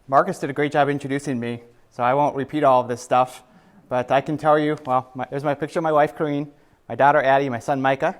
Marcus did a great job introducing me, so I won't repeat all of this stuff, but I can tell you, there's my picture of my wife, Corrine, my daughter, Addie, my son, Micah.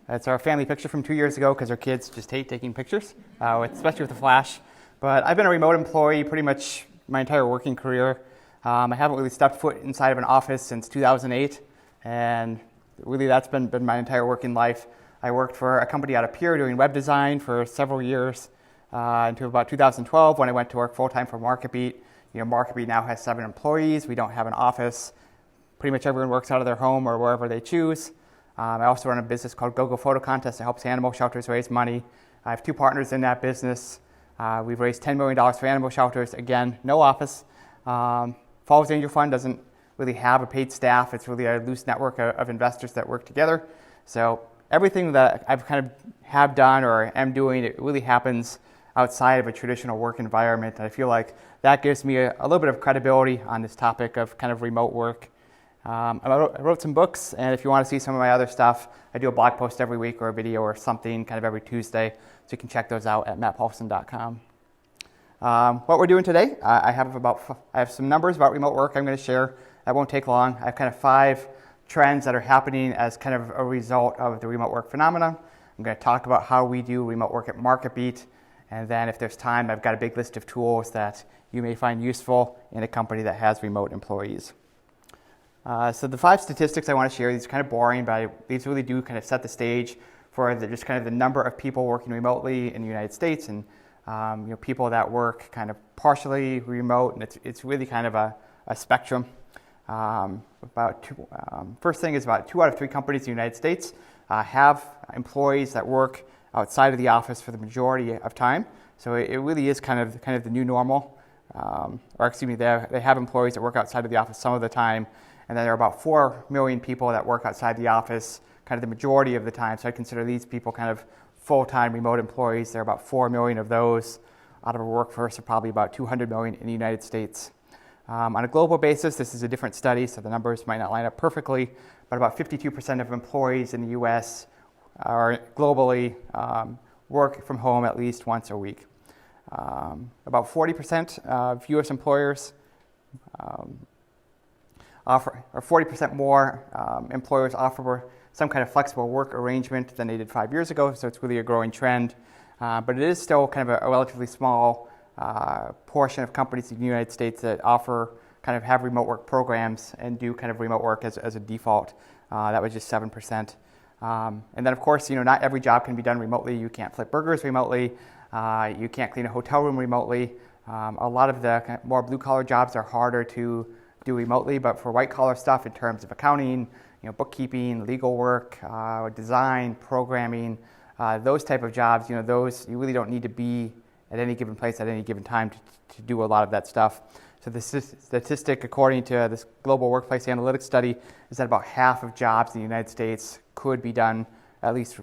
That's our family picture from 2 years ago because our kids just hate taking pictures, especially with the flash. But I've been a remote employee pretty much my entire working career. I haven't really stepped foot inside of an office since 2008, and really that's been my entire working life. I worked for a company out of Pierre doing web design for several years until about 2012 when I went to work full-time for MarketBeat. MarketBeat now has 7 employees. We don't have an office. Pretty much everyone works out of their home or wherever they choose. I also run a business called Go-Go Photo Contest that helps animal shelters raise money. I have 2 partners in that business. We've raised $10 million for animal shelters. Again, no office. Falls Angel Fund doesn't really have a paid staff. It's really a loose network of investors that work together. So everything that I've kind of have done or am doing, it really happens outside of a traditional work environment. And I feel like that gives me a little bit of credibility on this topic of kind of remote work. I wrote some books, and if you want to see some of my other stuff, I do a blog post every week or a video or something kind of every Tuesday, so you can check those out at mattpaulson.com. What we're doing today, I have some numbers about remote work I'm going to share. That won't take long. I have kind of 5 trends that are happening as kind of a result of the remote work phenomena. I'm going to talk about how we do remote work at MarketBeat, and then if there's time, I've got a big list of tools that you may find useful in a company that has remote employees. So the 5 statistics I want to share, these are kind of boring, but these really do kind of set the stage for just kind of the number of people working remotely in the United States and people that work kind of partially remote, and it's really kind of a spectrum. First thing is about 2 out of 3 companies in the United States have employees that work outside of the office for the majority of time. So it really is kind of the new normal. They have employees that work outside of the office some of the time. And then there are about 4 million people that work outside the office kind of the majority of the time. So I consider these people kind of full-time remote employees. There are about 4 million of those out of a workforce of probably about 200 million in the United States. On a global basis, this is a different study, so the numbers might not line up perfectly, but about 52% of employees in the U.S. are globally work from home at least once a week. About 40% of U.S. employers offer, or 40% more employers offer some kind of flexible work arrangement than they did 5 years ago, so it's really a growing trend. But it is still kind of a relatively small portion of companies in the United States that have remote work programs and do kind of remote work as a default. That was just 7%. And then of course, not every job can be done remotely. You can't flip burgers remotely. You can't clean a hotel room remotely. A lot of the kind of more blue-collar jobs are harder to do remotely, but for white-collar stuff in terms of accounting, bookkeeping, legal work, design, programming, those type of jobs, those you really don't need to be at any given place at any given time to do a lot of that stuff. So the statistic, according to this global workplace analytics study, is that about half of jobs in the United States could be done at least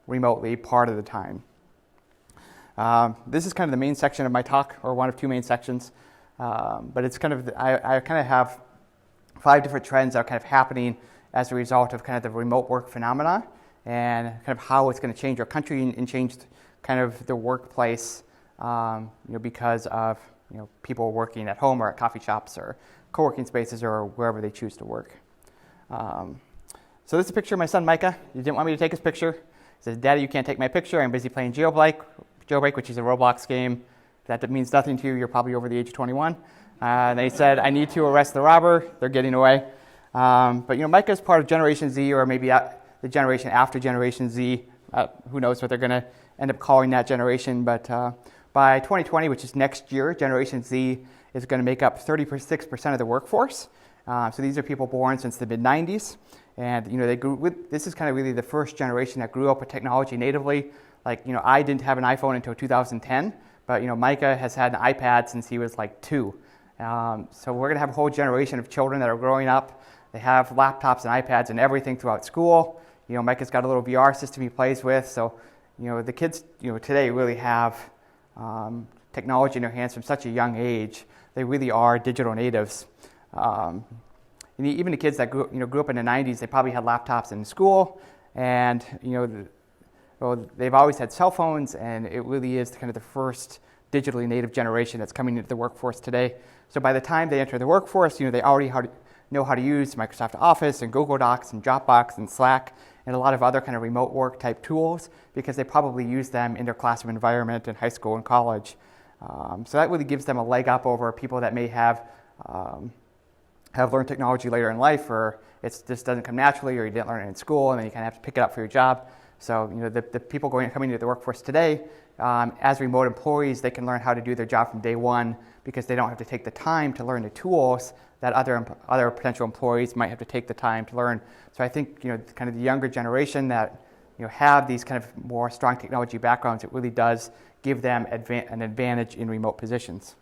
remotely part of the time. This is kind of the main section of my talk, or one of 2 main sections. But it's kind of, I kind of have 5 different trends that are kind of happening as a result of kind of the remote work phenomena and kind of how it's going to change our country and change kind of the workplace, because of people working at home or at coffee shops or co-working spaces or wherever they choose to work. So this is a picture of my son Micah. He didn't want me to take his picture. He says, "Daddy, you can't take my picture. I'm busy playing Jailbreak, which is a Roblox game. That means nothing to you. You're probably over the age of 21. They said, I need to arrest the robber. They're getting away. But Micah is part of Generation Z, or maybe the generation after Generation Z. Who knows what they're going to end up calling that generation. But by 2020, which is next year, Generation Z is going to make up 36% of the workforce. So these are people born since the mid-90s. And this is kind of really the first generation that grew up with technology natively. Like, I didn't have an iPhone until 2010. But Micah has had an iPad since he was like 2. So we're going to have a whole generation of children that are growing up. They have laptops and iPads and everything throughout school. Micah's got a little VR system he plays with. So the kids today really have technology in their hands from such a young age. They really are digital natives. And even the kids that grew up in the 90s, they probably had laptops in school, and they've always had cell phones, and it really is kind of the first digitally native generation that's coming into the workforce today. So by the time they enter the workforce, they already know how to use Microsoft Office and Google Docs and Dropbox and Slack and a lot of other kind of remote work type tools because they probably use them in their classroom environment in high school and college. So that really gives them a leg up over people that may have learned technology later in life, or it just doesn't come naturally, or you didn't learn it in school, and then you kind of have to pick it up for your job. So the people coming into the workforce today, as remote employees, they can learn how to do their job from day one because they don't have to take the time to learn the tools that other potential employees might have to take the time to learn. So I think kind of the younger generation that have these kind of more strong technology backgrounds, it really does give them an advantage in remote positions.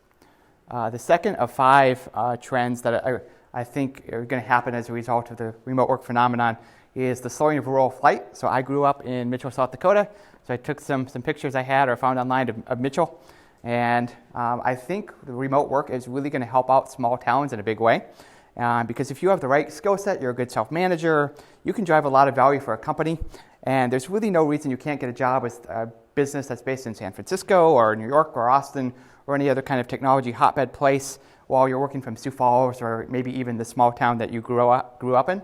The second of 5 trends that I think are going to happen as a result of the remote work phenomenon is the slowing of rural flight. So I grew up in Mitchell, South Dakota. So I took some pictures I had or found online of Mitchell. And I think the remote work is really going to help out small towns in a big way. Because if you have the right skill set, you're a good self-manager, you can drive a lot of value for a company. And there's really no reason you can't get a job with a business that's based in San Francisco or New York or Austin or any other kind of technology hotbed place while you're working from Sioux Falls or maybe even the small town that you grew up in.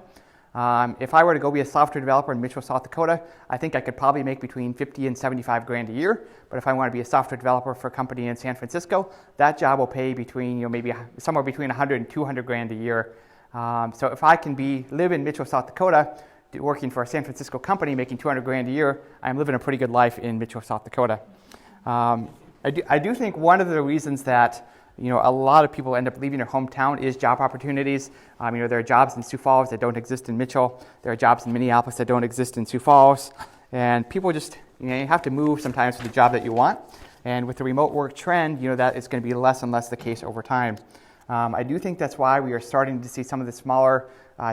If I were to go be a software developer in Mitchell, South Dakota, I think I could probably make between 50 and 75 grand a year. But if I want to be a software developer for a company in San Francisco, that job will pay between, maybe somewhere between 100 and 200 grand a year. So if I can live in Mitchell, South Dakota, working for a San Francisco company, making 200 grand a year, I'm living a pretty good life in Mitchell, South Dakota. I do think one of the reasons that a lot of people end up leaving their hometown is job opportunities. There are jobs in Sioux Falls that don't exist in Mitchell. There are jobs in Minneapolis that don't exist in Sioux Falls. And people just, you have to move sometimes for the job that you want. And with the remote work trend, that is going to be less and less the case over time. I do think that's why we are starting to see some of the smaller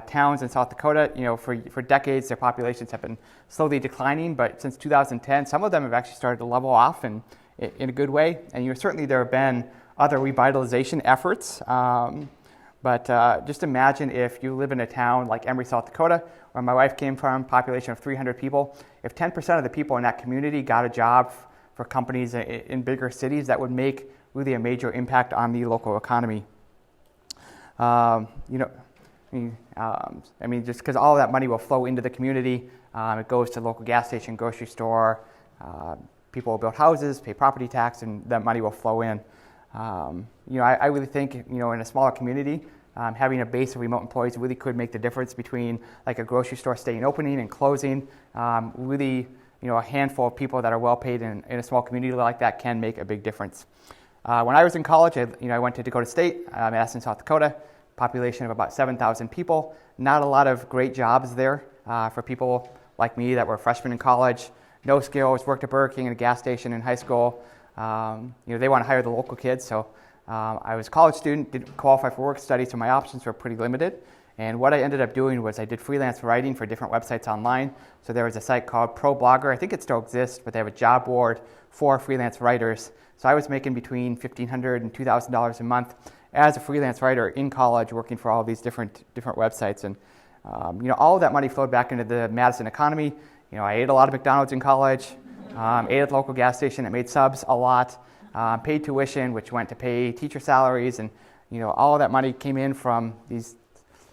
towns in South Dakota. For decades, their populations have been slowly declining. But since 2010, some of them have actually started to level off in a good way. And certainly there have been other revitalization efforts. But just imagine if you live in a town like Emory, South Dakota, where my wife came from, population of 300 people. If 10% of the people in that community got a job for companies in bigger cities, that would make really a major impact on the local economy. Just because all of that money will flow into the community. It goes to local gas station, grocery store. People will build houses, pay property tax, and that money will flow in. I really think, in a smaller community, having a base of remote employees really could make the difference between like a grocery store staying opening and closing. Really, a handful of people that are well paid in a small community like that can make a big difference. When I was in college, I went to Dakota State, Madison, South Dakota, population of about 7,000 people. Not a lot of great jobs there for people like me that were freshmen in college. No skills, worked at Burger King and a gas station in high school. They want to hire the local kids, so I was a college student, didn't qualify for work study, so my options were pretty limited. And what I ended up doing was I did freelance writing for different websites online. So there was a site called ProBlogger. I think it still exists, but they have a job board for freelance writers. So I was making between $1,500 and $2,000 a month as a freelance writer in college, working for all of these different websites. And all of that money flowed back into the Madison economy. I ate a lot of McDonald's in college. Ate at the local gas station that made subs a lot, paid tuition, which went to pay teacher salaries, and all of that money came in from these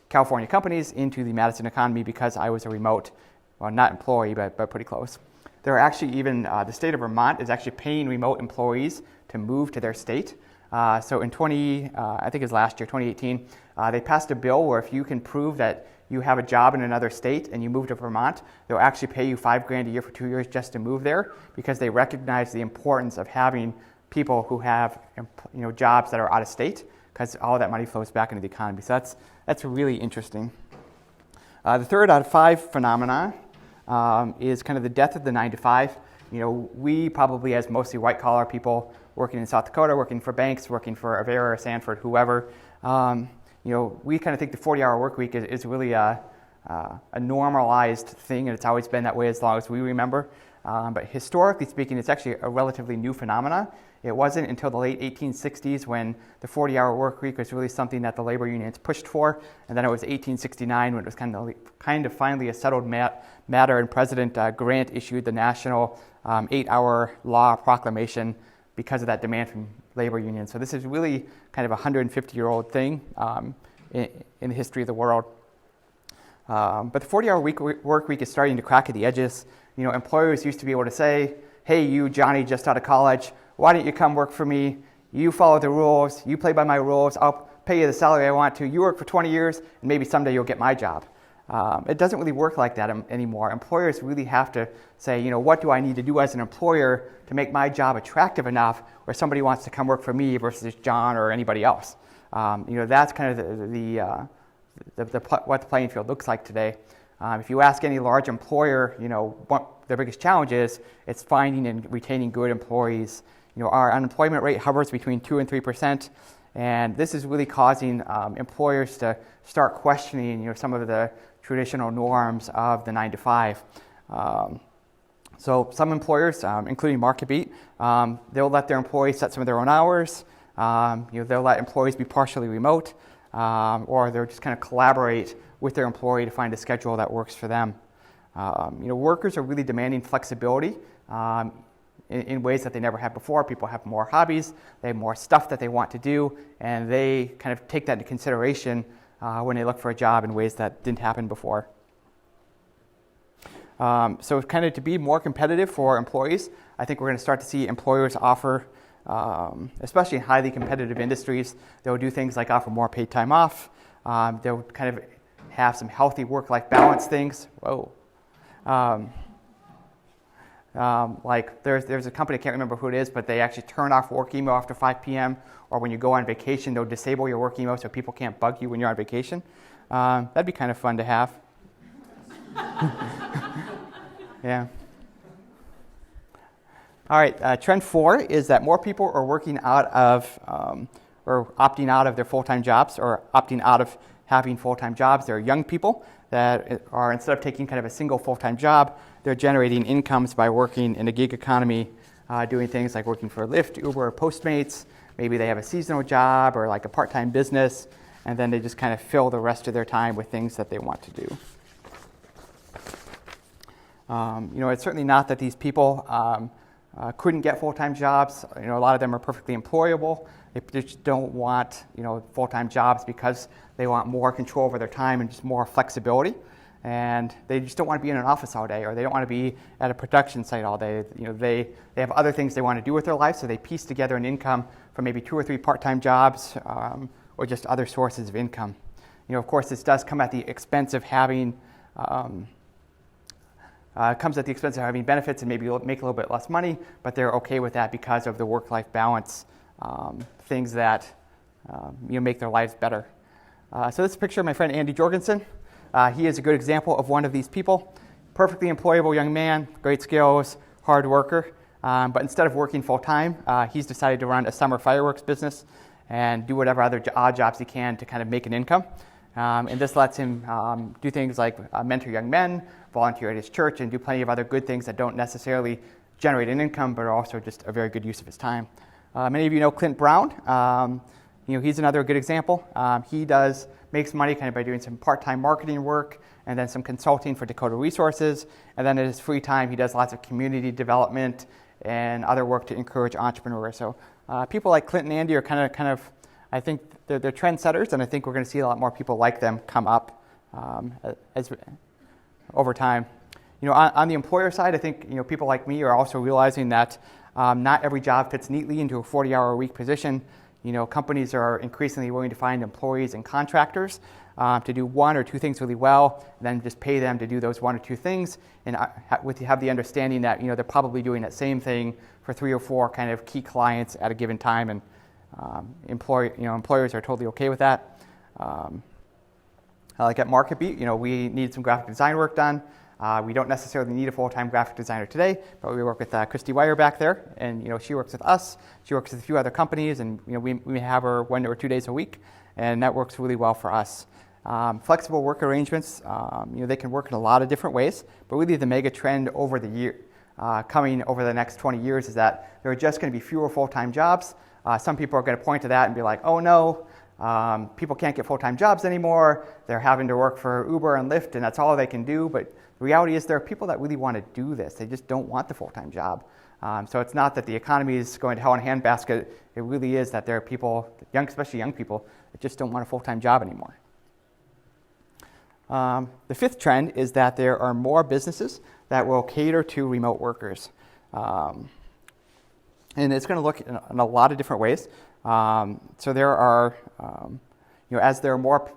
California companies into the Madison economy because I was a remote, well, not employee, but pretty close. There are actually even, the state of Vermont is actually paying remote employees to move to their state. So in I think it was last year, 2018, they passed a bill where if you can prove that you have a job in another state and you move to Vermont, they'll actually pay you $5 grand a year for 2 years just to move there because they recognize the importance of having people who have jobs that are out of state because all of that money flows back into the economy. So that's really interesting. The third out of 5 phenomena is kind of the death of the 9 to 5. We probably, as mostly white collar people working in South Dakota, working for banks, working for Avera or Sanford, whoever, we kind of think the 40-hour work week is really a normalized thing, and it's always been that way as long as we remember. But historically speaking, it's actually a relatively new phenomena. It wasn't until the late 1860s when the 40-hour work week was really something that the labor unions pushed for, and then it was 1869 when it was kind of finally a settled matter, and President Grant issued the national 8-hour law proclamation because of that demand from labor unions. So this is really kind of a 150-year-old thing in the history of the world. But the 40-hour work week is starting to crack at the edges. Employers used to be able to say, hey, you, Johnny, just out of college, why don't you come work for me? You follow the rules, you play by my rules, I'll pay you the salary I want to. You work for 20 years, and maybe someday you'll get my job. It doesn't really work like that anymore. Employers really have to say, what do I need to do as an employer to make my job attractive enough where somebody wants to come work for me versus John or anybody else. That's kind of what the playing field looks like today. If you ask any large employer, what their biggest challenge is, it's finding and retaining good employees. Our unemployment rate hovers between 2 and 3%, and this is really causing employers to start questioning, some of the traditional norms of the 9 to 5. So some employers, including MarketBeat, they'll let their employees set some of their own hours. They'll let employees be partially remote, or they'll just kind of collaborate with their employee to find a schedule that works for them. Workers are really demanding flexibility in ways that they never had before. People have more hobbies, they have more stuff that they want to do, and they kind of take that into consideration when they look for a job in ways that didn't happen before. So kind of to be more competitive for employees, I think we're going to start to see employers offer, especially in highly competitive industries, they'll do things like offer more paid time off. They'll kind of have some healthy work-life balance things. Like there's a company, I can't remember who it is, but they actually turn off work email after 5 p.m. Or when you go on vacation, they'll disable your work email so people can't bug you when you're on vacation. That'd be kind of fun to have. Yeah. All right, trend 4 is that more people are working out of, or opting out of their full-time jobs, or opting out of having full-time jobs. There are young people that are, instead of taking kind of a single full-time job, they're generating incomes by working in a gig economy, doing things like working for Lyft, Uber, or Postmates. Maybe they have a seasonal job or like a part-time business, and then they just kind of fill the rest of their time with things that they want to do. It's certainly not that these people couldn't get full-time jobs. A lot of them are perfectly employable. They just don't want, full-time jobs because they want more control over their time and just more flexibility. And they just don't want to be in an office all day, or they don't want to be at a production site all day. They have other things they want to do with their life, so they piece together an income from maybe 2 or 3 part-time jobs, or just other sources of income. Of course, this does come at the expense of having benefits and maybe make a little bit less money, but they're okay with that because of the work-life balance, things that make their lives better. So this is a picture of my friend Andy Jorgensen. He is a good example of one of these people. Perfectly employable young man, great skills, hard worker. But instead of working full-time, he's decided to run a summer fireworks business and do whatever other odd jobs he can to kind of make an income. And this lets him do things like mentor young men, volunteer at his church, and do plenty of other good things that don't necessarily generate an income, but are also just a very good use of his time. Many of you know Clint Brown. He's another good example. He makes money kind of by doing some part-time marketing work and then some consulting for Dakota Resources. And then in his free time, he does lots of community development and other work to encourage entrepreneurs. So people like Clint and Andy are kind of, I think they're trendsetters, and I think we're going to see a lot more people like them come up over time. On the employer side, I think people like me are also realizing that not every job fits neatly into a 40-hour-a-week position. Companies are increasingly willing to find employees and contractors to do 1 or 2 things really well, and then just pay them to do those 1 or 2 things, and have the understanding that they're probably doing that same thing for 3 or 4 kind of key clients at a given time, and employers are totally okay with that. Like at MarketBeat, we need some graphic design work done. We don't necessarily need a full-time graphic designer today, but we work with Christy Weyer back there, and she works with us. She works with a few other companies, and we have her 1 or 2 days a week, and that works really well for us. Flexible work arrangements, they can work in a lot of different ways, but really the mega trend over the year, coming over the next 20 years, is that there are just going to be fewer full-time jobs. Some people are going to point to that and be like, oh no, people can't get full-time jobs anymore. They're having to work for Uber and Lyft, and that's all they can do. But the reality is there are people that really want to do this. They just don't want the full-time job. So it's not that the economy is going to hell in a handbasket. It really is that there are people, especially young people, that just don't want a full-time job anymore. The fifth trend is that there are more businesses that will cater to remote workers. And it's going to look in a lot of different ways. So there are, as there are more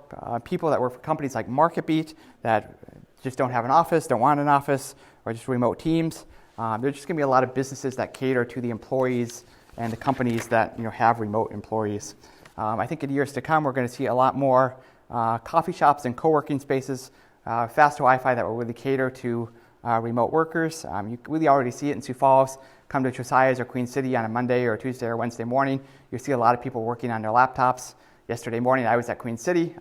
people that work for companies like MarketBeat that just don't have an office, don't want an office, or just remote teams, there's just going to be a lot of businesses that cater to the employees and the companies that have remote employees. I think in years to come, we're going to see a lot more coffee shops and co-working spaces, fast Wi-Fi that will really cater to remote workers. You really already see it in Sioux Falls. Come to Josiah's or Queen City on a Monday or Tuesday or Wednesday morning. You see a lot of people working on their laptops. Yesterday morning, I was at Queen City.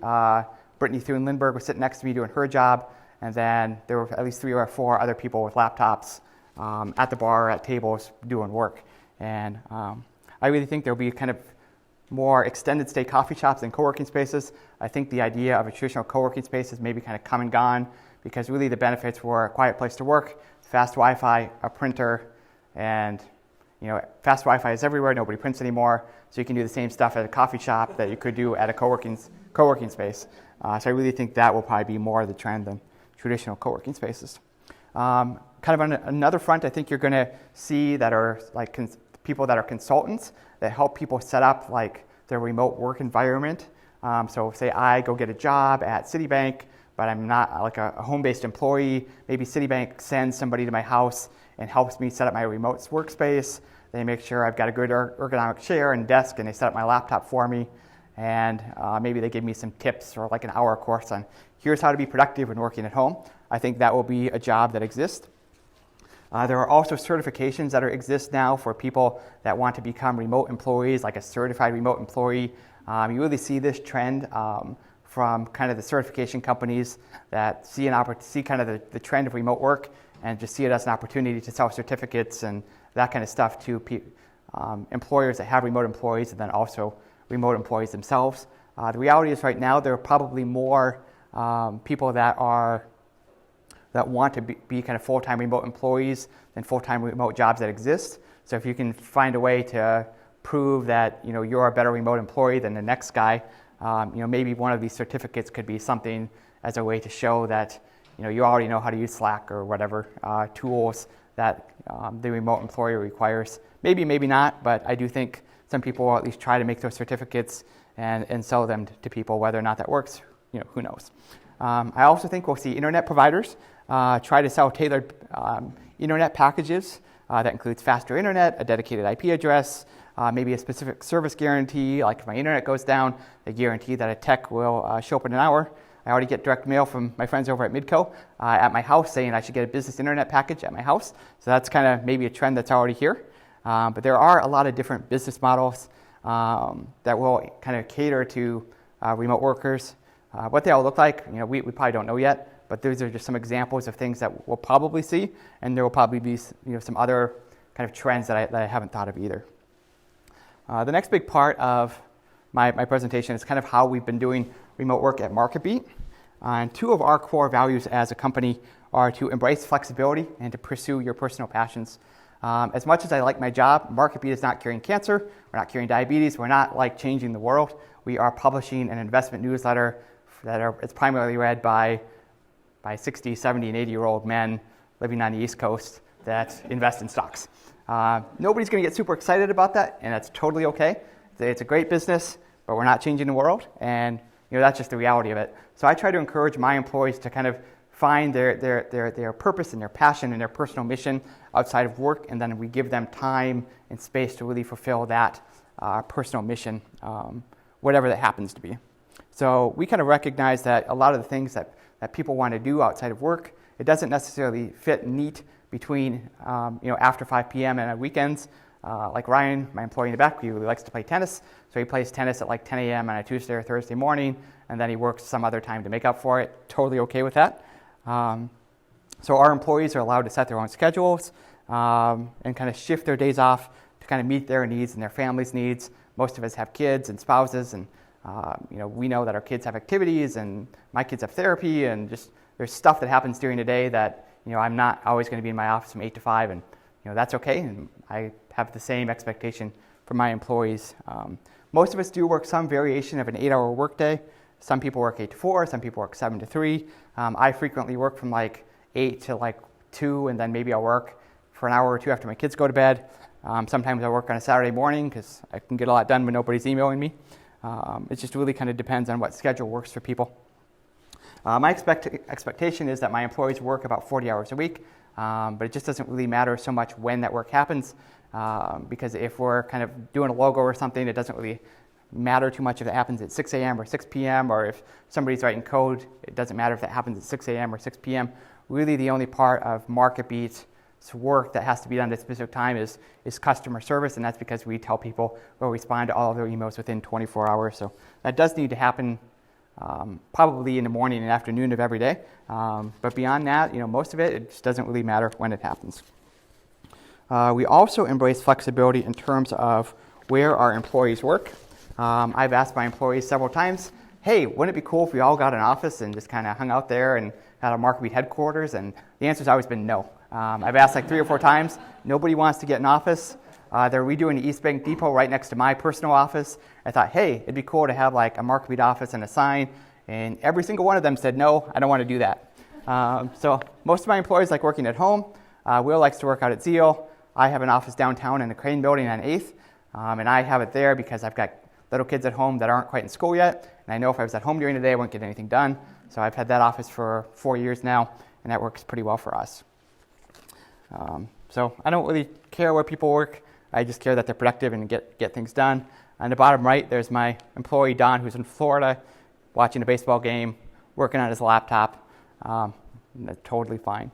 Brittany Thune-Lindbergh was sitting next to me doing her job, and then there were at least 3 or 4 other people with laptops at the bar, at tables, doing work. And I really think there'll be kind of more extended stay coffee shops and co-working spaces. I think the idea of a traditional co-working space is maybe kind of come and gone, because really the benefits were a quiet place to work, fast Wi-Fi, a printer, and fast Wi-Fi is everywhere. Nobody prints anymore, so you can do the same stuff at a coffee shop that you could do at a co-working space. So I really think that will probably be more of the trend than traditional co-working spaces. Kind of on another front, I think you're going to see that are like people that are consultants that help people set up like their remote work environment. So say I go get a job at Citibank, but I'm not like a home-based employee. Maybe Citibank sends somebody to my house and helps me set up my remote workspace. They make sure I've got a good ergonomic chair and desk, and they set up my laptop for me. And maybe they give me some tips or like an hour course on here's how to be productive when working at home. I think that will be a job that exists. There are also certifications that exist now for people that want to become remote employees, like a certified remote employee. You really see this trend from kind of the certification companies that see kind of the trend of remote work and just see it as an opportunity to sell certificates and that kind of stuff to employers that have remote employees, and then also remote employees themselves. The reality is right now there are probably more people that want to be kind of full-time remote employees than full-time remote jobs that exist. So if you can find a way to prove that you're a better remote employee than the next guy, maybe one of these certificates could be something as a way to show that you already know how to use Slack or whatever tools that the remote employee requires. Maybe not, but I do think some people will at least try to make those certificates and sell them to people. Whether or not that works, who knows. I also think we'll see internet providers try to sell tailored internet packages that includes faster internet, a dedicated IP address, maybe a specific service guarantee, like if my internet goes down, a guarantee that a tech will show up in an hour. I already get direct mail from my friends over at Midco at my house saying I should get a business internet package at my house. So that's kind of maybe a trend that's already here. But there are a lot of different business models that will kind of cater to remote workers. What they all look like, we probably don't know yet, but those are just some examples of things that we'll probably see, and there will probably be some other kind of trends that I haven't thought of either. The next big part of my presentation is kind of how we've been doing remote work at MarketBeat. And 2 of our core values as a company are to embrace flexibility and to pursue your personal passions. As much as I like my job, MarketBeat is not curing cancer, we're not curing diabetes, we're not like changing the world. We are publishing an investment newsletter it's primarily read by 60, 70, and 80-year-old men living on the East Coast that invest in stocks. Nobody's going to get super excited about that, and that's totally okay. It's a great business, but we're not changing the world, and that's just the reality of it. So I try to encourage my employees to kind of find their purpose and their passion and their personal mission outside of work, and then we give them time and space to really fulfill that personal mission, whatever that happens to be. So we kind of recognize that a lot of the things that people want to do outside of work, it doesn't necessarily fit neat between after 5 p.m. and weekends. Like Ryan, my employee in the back, he really likes to play tennis, so he plays tennis at like 10 a.m. on a Tuesday or Thursday morning, and then he works some other time to make up for it. Totally okay with that. So our employees are allowed to set their own schedules and kind of shift their days off to kind of meet their needs and their family's needs. Most of us have kids and spouses, and we know that our kids have activities, and my kids have therapy, and just there's stuff that happens during the day that I'm not always going to be in my office from 8 to 5, and that's okay, and I have the same expectation for my employees. Most of us do work some variation of an 8-hour workday. Some people work 8 to 4, some people work 7 to 3. I frequently work from like 8 to like 2, and then maybe I'll work for an hour or two after my kids go to bed. Sometimes I work on a Saturday morning because I can get a lot done when nobody's emailing me. It just really kind of depends on what schedule works for people. My expectation is that my employees work about 40 hours a week, but it just doesn't really matter so much when that work happens, because if we're kind of doing a logo or something, it doesn't really matter too much if it happens at 6 a.m. or 6 p.m. or if somebody's writing code, it doesn't matter if that happens at 6 a.m. or 6 p.m. Really the only part of MarketBeat's work that has to be done at a specific time is customer service, and that's because we tell people we'll respond to all of their emails within 24 hours. So that does need to happen probably in the morning and afternoon of every day. But beyond that, most of it just doesn't really matter when it happens. We also embrace flexibility in terms of where our employees work. I've asked my employees several times, hey, wouldn't it be cool if we all got an office and just kind of hung out there and had a MarketBeat headquarters? And the answer's always been no. I've asked like 3 or 4 times. Nobody wants to get an office. They're redoing the East Bank Depot right next to my personal office. I thought, hey, it'd be cool to have like a MarketBeat office and a sign. And every single one of them said, no, I don't want to do that. So most of my employees like working at home. Will likes to work out at Zeal. I have an office downtown in the Crane building on 8th. And I have it there because I've got little kids at home that aren't quite in school yet. And I know if I was at home during the day, I wouldn't get anything done. So I've had that office for 4 years now, and that works pretty well for us. So I don't really care where people work. I just care that they're productive and get things done. On the bottom right, there's my employee, Don, who's in Florida, watching a baseball game, working on his laptop. That's totally fine.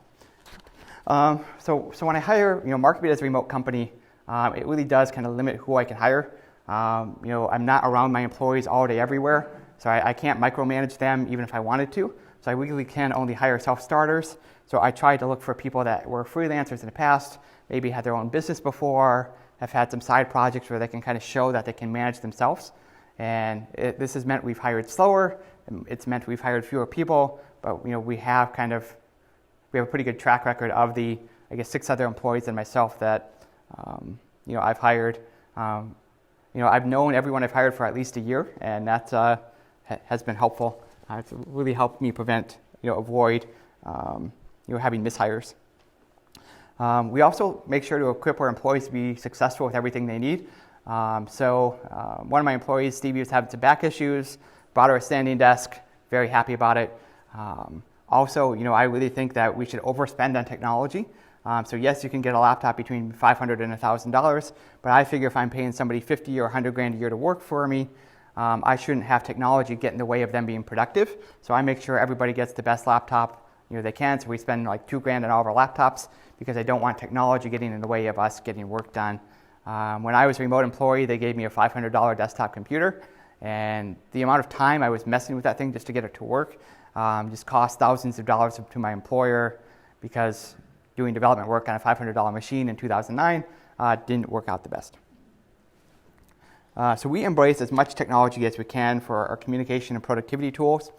So when I hire, MarketBeat as a remote company, it really does kind of limit who I can hire. I'm not around my employees all day everywhere, so I can't micromanage them even if I wanted to. So I really can only hire self-starters. So I tried to look for people that were freelancers in the past, maybe had their own business before, have had some side projects where they can kind of show that they can manage themselves. And this has meant we've hired slower. It's meant we've hired fewer people, but we have a pretty good track record of the 6 other employees and myself that I've hired. I've known everyone I've hired for at least a year, and that has been helpful. It's really helped me avoid having mishires. We also make sure to equip our employees to be successful with everything they need. So one of my employees, Stevie, was having some back issues, brought her a standing desk, very happy about it. Also, I really think that we should overspend on technology. So yes, you can get a laptop between $500 and $1,000, but I figure if I'm paying somebody $50 or $100 a year to work for me, I shouldn't have technology get in the way of them being productive. So I make sure everybody gets the best laptop they can. So we spend like $2,000 on all of our laptops because I don't want technology getting in the way of us getting work done. When I was a remote employee, they gave me a $500 desktop computer, and the amount of time I was messing with that thing just to get it to work just cost thousands of dollars to my employer, because doing development work on a $500 machine in 2009 didn't work out the best. So we embrace as much technology as we can for our communication and productivity tools.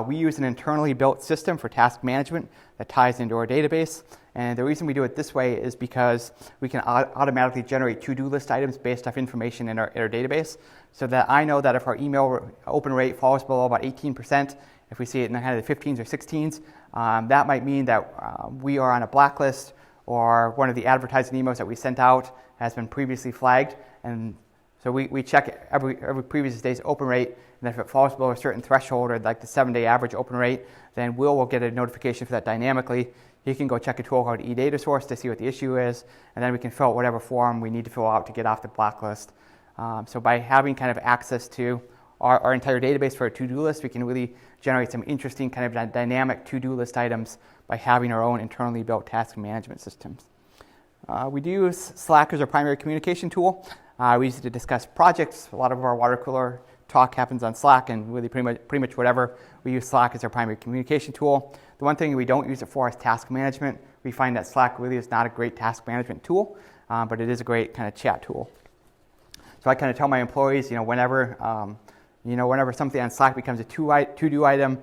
We use an internally built system for task management that ties into our database. And the reason we do it this way is because we can automatically generate to-do list items based off information in our database, so that I know that if our email open rate falls below about 18%, if we see it in kind of the 15s or 16s, that might mean that we are on a blacklist, or one of the advertising emails that we sent out has been previously flagged. And so we check every previous day's open rate, and if it falls below a certain threshold, or like the 7-day average open rate, then will get a notification for that dynamically. He can go check a tool called eDataSource to see what the issue is, and then we can fill out whatever form we need to fill out to get off the blacklist. So by having kind of access to our entire database for a to-do list, we can really generate some interesting kind of dynamic to-do list items by having our own internally built task management systems. We do use Slack as our primary communication tool. We use it to discuss projects. A lot of our water cooler talk happens on Slack, and really pretty much whatever. We use Slack as our primary communication tool. The one thing we don't use it for is task management. We find that Slack really is not a great task management tool, but it is a great kind of chat tool. So I kind of tell my employees, whenever something on Slack becomes a to-do item,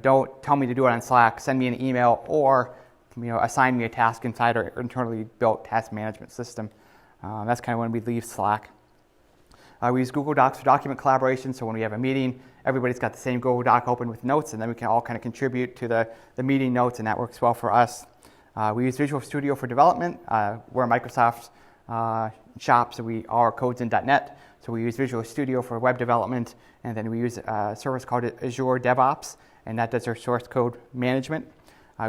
don't tell me to do it on Slack. Send me an email, or assign me a task inside our internally built task management system. That's kind of when we leave Slack. We use Google Docs for document collaboration, so when we have a meeting, everybody's got the same Google Doc open with notes, and then we can all kind of contribute to the meeting notes, and that works well for us. We use Visual Studio for development. We're a Microsoft shop, so all our code's in .NET, so we use Visual Studio for web development, and then we use a service called Azure DevOps, and that does our source code management.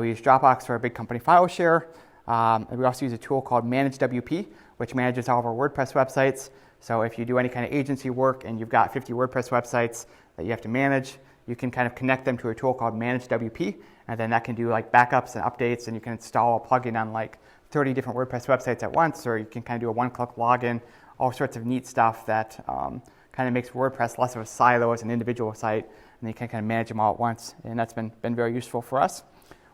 We use Dropbox for a big company file share. And we also use a tool called ManageWP, which manages all of our WordPress websites. So if you do any kind of agency work and you've got 50 WordPress websites that you have to manage, you can kind of connect them to a tool called ManageWP, and then that can do like backups and updates, and you can install a plugin on like 30 different WordPress websites at once, or you can kind of do a one-click login, all sorts of neat stuff that kind of makes WordPress less of a silo as an individual site, and you can kind of manage them all at once, and that's been very useful for us.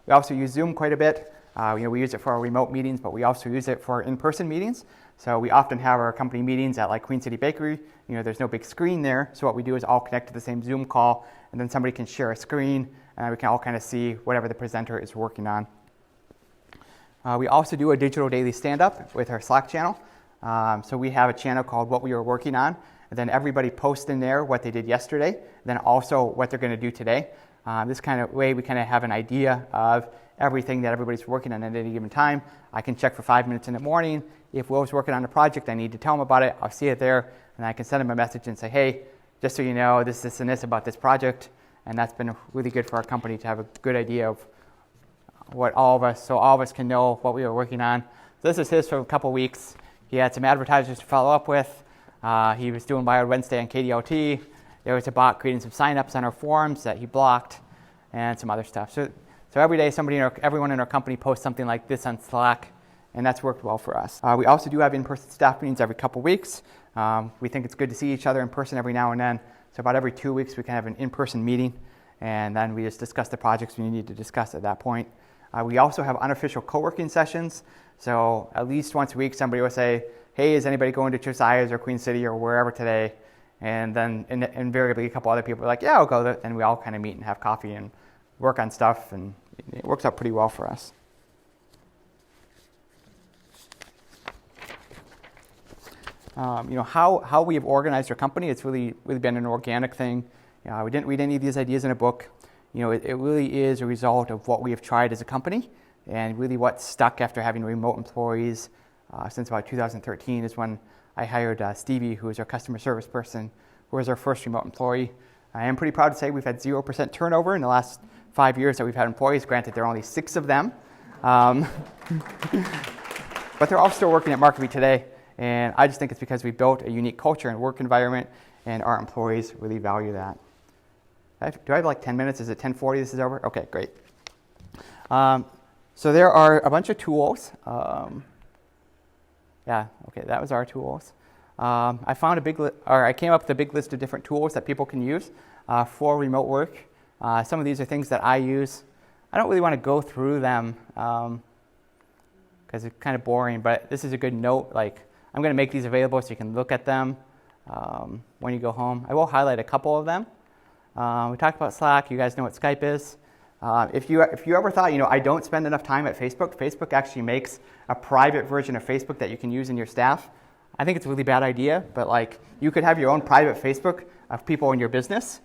We also use Zoom quite a bit. We use it for our remote meetings, but we also use it for in-person meetings. So we often have our company meetings at like Queen City Bakery. There's no big screen there, so what we do is all connect to the same Zoom call, and then somebody can share a screen, and we can all kind of see whatever the presenter is working on. We also do a digital daily stand-up with our Slack channel. So we have a channel called What We Are Working On, and then everybody posts in there what they did yesterday, then also what they're going to do today. This kind of way we kind of have an idea of everything that everybody's working on at any given time. I can check for 5 minutes in the morning. If Will's working on a project, I need to tell him about it. I'll see it there, and I can send him a message and say, hey, just so you know, this, and this about this project. And that's been really good for our company to have a good idea of what all of us can know what we were working on. So this is his for a couple weeks. He had some advertisers to follow up with. He was doing Wired Wednesday on KDLT. There was a bot creating some signups on our forums that he blocked, and some other stuff. So every day, everyone in our company posts something like this on Slack, and that's worked well for us. We also do have in-person staff meetings every couple weeks. We think it's good to see each other in person every now and then. So about every 2 weeks, we can have an in-person meeting, and then we just discuss the projects we need to discuss at that point. We also have unofficial co-working sessions. So at least once a week, somebody will say, hey, is anybody going to Josiah's or Queen City or wherever today? And then invariably a couple other people are like, yeah, I'll go there. And we all kind of meet and have coffee and work on stuff, and it works out pretty well for us. How we have organized our company, it's really been an organic thing. We didn't read any of these ideas in a book. It really is a result of what we have tried as a company, and really what stuck after having remote employees since about 2013 is when I hired Stevie, who is our customer service person, who was our first remote employee. I am pretty proud to say we've had 0% turnover in the last 5 years that we've had employees. Granted, there are only 6 of them. But they're all still working at MarketBeat today. And I just think it's because we built a unique culture and work environment, and our employees really value that. Do I have like 10 minutes? Is it 10:40? This is over? Okay, great. So there are a bunch of tools. That was our tools. I came up with a big list of different tools that people can use for remote work. Some of these are things that I use. I don't really want to go through them because it's kind of boring, but this is a good note. Like, I'm going to make these available so you can look at them when you go home. I will highlight a couple of them. We talked about Slack. You guys know what Skype is. If you ever thought, I don't spend enough time at Facebook, Facebook actually makes a private version of Facebook that you can use in your staff. I think it's a really bad idea, but like, you could have your own private Facebook of people in your business,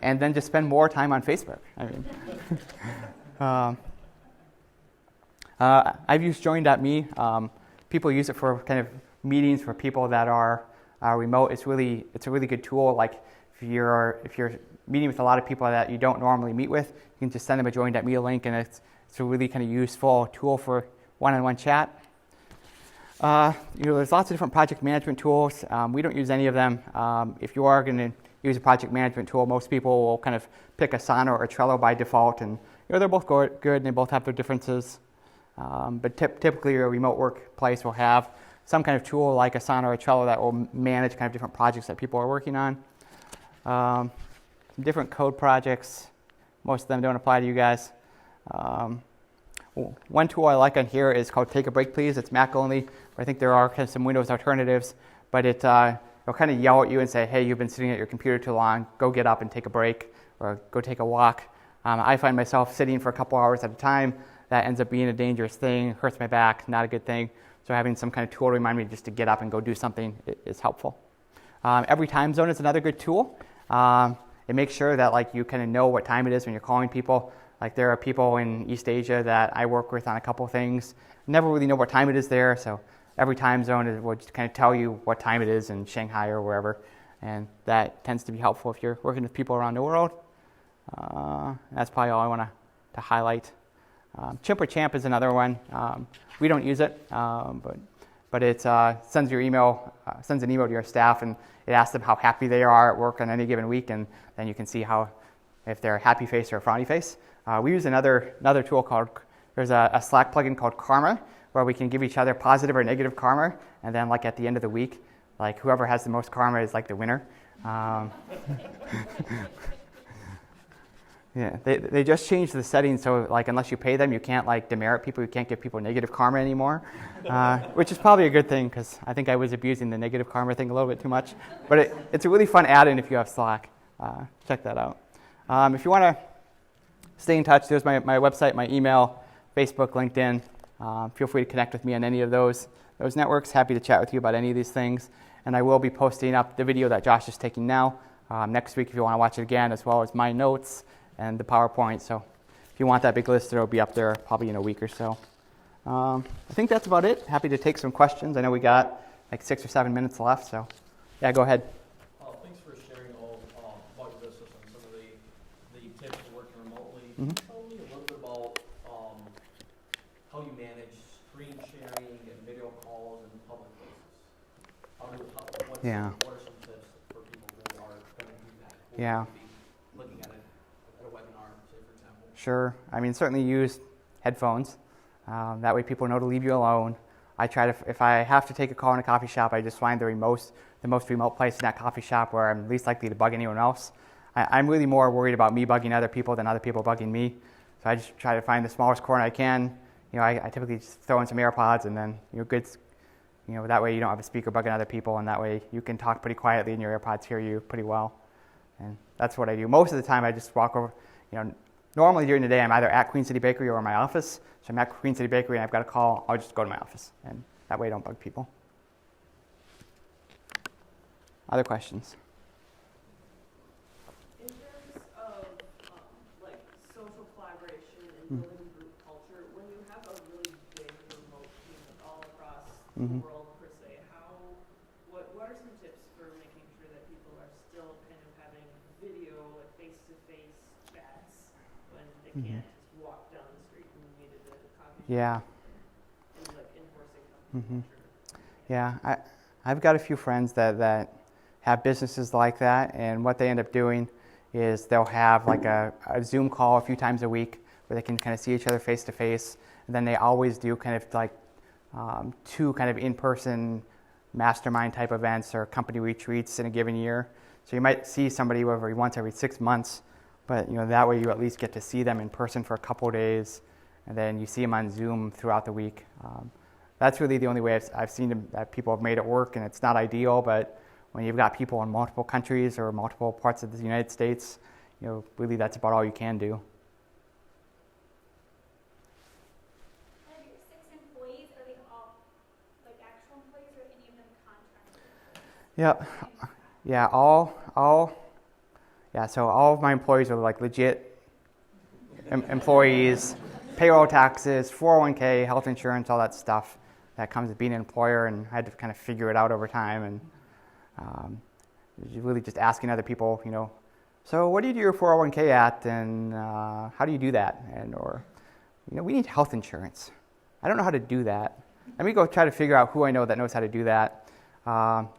and then just spend more time on Facebook. I've used Join.me. People use it for kind of meetings for people that are remote. It's a really good tool. Like if you're meeting with a lot of people that you don't normally meet with, you can just send them a Join.me link, and it's a really kind of useful tool for one-on-one chat. There's lots of different project management tools. We don't use any of them. If you are going to use a project management tool, most people will kind of pick Asana or Trello by default, and they're both good and they both have their differences. But typically your remote workplace will have some kind of tool like Asana or Trello that will manage kind of different projects that people are working on. Different code projects. Most of them don't apply to you guys. One tool I like on here is called Take a Break Please. It's Mac only. I think there are kind of some Windows alternatives, but it'll kind of yell at you and say, hey, you've been sitting at your computer too long. Go get up and take a break, or go take a walk. I find myself sitting for a couple hours at a time, that ends up being a dangerous thing, hurts my back, not a good thing. So having some kind of tool to remind me just to get up and go do something is helpful. Every time zone is another good tool. It makes sure that like you kind of know what time it is when you're calling people. Like there are people in East Asia that I work with on a couple of things. Never really know what time it is there, so every time zone will just kind of tell you what time it is in Shanghai or wherever, and that tends to be helpful if you're working with people around the world. That's probably all I want to highlight. Chimp or Champ is another one. We don't use it, but it sends an email to your staff, and it asks them how happy they are at work on any given week, and then you can see if they're a happy face or a frowny face. We use another tool called, there's a Slack plugin called Karma, where we can give each other positive or negative karma, and then like at the end of the week, like whoever has the most karma is like the winner. Yeah, they just changed the settings, so like unless you pay them, you can't like demerit people, you can't give people negative karma anymore, which is probably a good thing, because I think I was abusing the negative karma thing a little bit too much. But it's a really fun add-in if you have Slack. Check that out. If you want to stay in touch, there's my website, my email, Facebook, LinkedIn. Feel free to connect with me on any of those networks. Happy to chat with you about any of these things. And I will be posting up the video that Josh is taking now next week if you want to watch it again, as well as my notes and the PowerPoint. So if you want that big list, it'll be up there probably in a week or so. I think that's about it. Happy to take some questions. I know we got like 6 or 7 minutes left, so yeah, go ahead. Thanks for sharing all about your business and some of the tips for working remotely. Mm-hmm. Tell me a little bit about how you manage screen sharing and video calls in public places. What are some tips for people who are going to do that? Who Yeah. be looking at a webinar, say for example. Sure. I mean, certainly use headphones. That way people know to leave you alone. I try to, if I have to take a call in a coffee shop, I just find the most remote place in that coffee shop where I'm least likely to bug anyone else. I'm really more worried about me bugging other people than other people bugging me. So I just try to find the smallest corner I can. I typically just throw in some AirPods, and then that way you don't have a speaker bugging other people, and that way you can talk pretty quietly and your AirPods hear you pretty well. And that's what I do. Most of the time I just walk over, normally during the day I'm either at Queen City Bakery or in my office. So I'm at Queen City Bakery and I've got a call, I'll just go to my office, and that way I don't bug people. Other questions? In terms of social collaboration and building group culture, when you have a really big remote team all across the world per se, what are some tips for making sure that people are still kind of having video, like face-to-face chats when they can't just walk down the street and meet at the coffee shop? Yeah. And like enforcing company culture. Yeah, I've got a few friends that have businesses like that, and what they end up doing is they'll have like a Zoom call a few times a week where they can kind of see each other face to face, and then they always do kind of like 2 kind of in-person mastermind type events or company retreats in a given year. So you might see somebody once every 6 months, but that way you at least get to see them in person for a couple of days, and then you see them on Zoom throughout the week. That's really the only way I've seen that people have made it work, and it's not ideal, but when you've got people in multiple countries or multiple parts of the United States, really that's about all you can do. Out of your 6 employees, are they all like actual employees or any of them contracted? Yep. Yeah, so all of my employees are like legit employees, payroll, taxes, 401k, health insurance, all that stuff that comes with being an employer, and I had to kind of figure it out over time, and really just asking other people, so what do you do your 401k at, and how do you do that, we need health insurance. I don't know how to do that. Let me go try to figure out who I know that knows how to do that.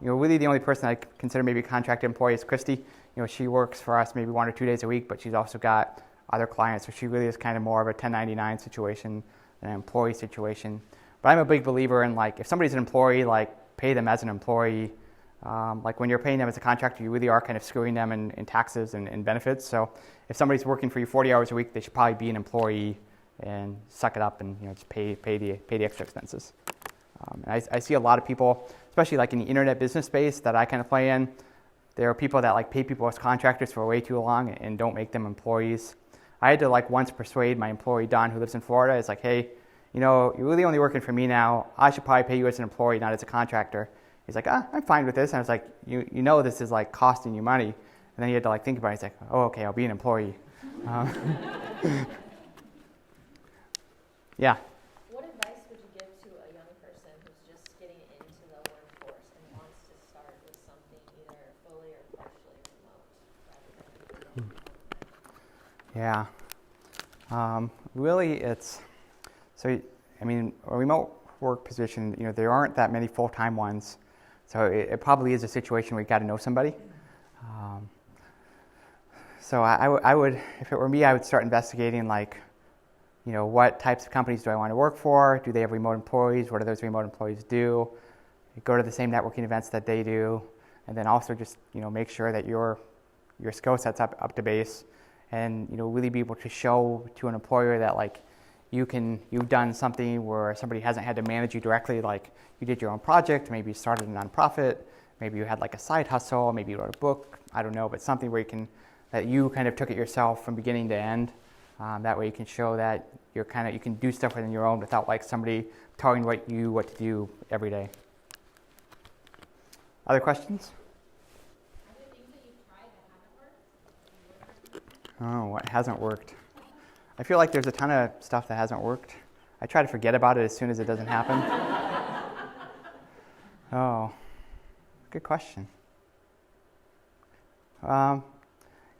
Really the only person I consider maybe a contract employee is Christy. She works for us maybe 1 or 2 days a week, but she's also got other clients, so she really is kind of more of a 1099 situation than an employee situation. But I'm a big believer in if somebody's an employee, pay them as an employee. When you're paying them as a contractor, you really are kind of screwing them in taxes and benefits. So if somebody's working for you 40 hours a week, they should probably be an employee and suck it up and just pay the extra expenses. And I see a lot of people, especially in the internet business space that I kind of play in. There are people that pay people as contractors for way too long and don't make them employees. I had to like once persuade my employee, Don, who lives in Florida. It's like, hey, you know, you're really only working for me now. I should probably pay you as an employee, not as a contractor. He's like, I'm fine with this. And I was like, you know this is like costing you money. And then he had to like think about it. He's like, oh, okay, I'll be an employee. Yeah. What advice would you give to a young person who's just getting into the workforce and wants to start with something either fully or partially remote? Yeah. Really, it's so. I mean, a remote work position. You know, there aren't that many full-time ones, so it probably is a situation where you got to know somebody. So I would, if it were me, I would start investigating like, you know, what types of companies do I want to work for? Do they have remote employees? What do those remote employees do? You go to the same networking events that they do, and then also just, you know, make sure that your skill set's up to base, and, you know, really be able to show to an employer that like you've done something where somebody hasn't had to manage you directly. Like you did your own project, maybe you started a nonprofit, maybe you had like a side hustle, maybe you wrote a book. I don't know, but something where that you kind of took it yourself from beginning to end. That way you can show that you can do stuff within your own without like somebody telling what to do every day. Other questions? Are there things that you've tried that haven't worked? Oh, what hasn't worked? I feel like there's a ton of stuff that hasn't worked. I try to forget about it as soon as it doesn't happen. Oh, good question.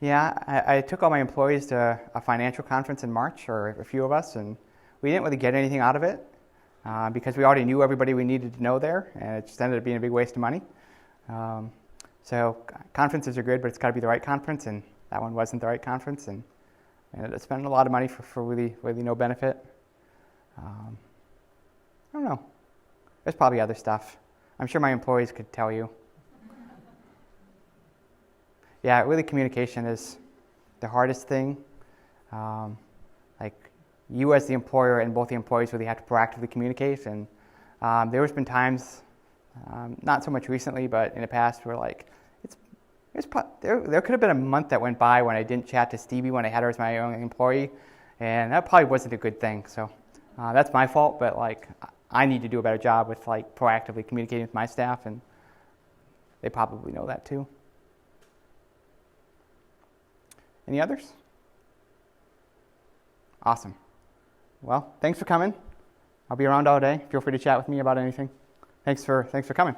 Yeah, I took all my employees to a financial conference in March, or a few of us, and we didn't really get anything out of it because we already knew everybody we needed to know there, and it just ended up being a big waste of money. So conferences are good, but it's got to be the right conference, and that one wasn't the right conference, and I ended up spending a lot of money for really no benefit. I don't know. There's probably other stuff. I'm sure my employees could tell you. Yeah, really communication is the hardest thing. Like you as the employer and both the employees really have to proactively communicate. And there's been times, not so much recently, but in the past, where like there could have been a month that went by when I didn't chat to Stevie when I had her as my own employee, and that probably wasn't a good thing. So that's my fault, but like I need to do a better job with like proactively communicating with my staff, and they probably know that too. Any others? Awesome. Well, thanks for coming. I'll be around all day. Feel free to chat with me about anything. Thanks for coming.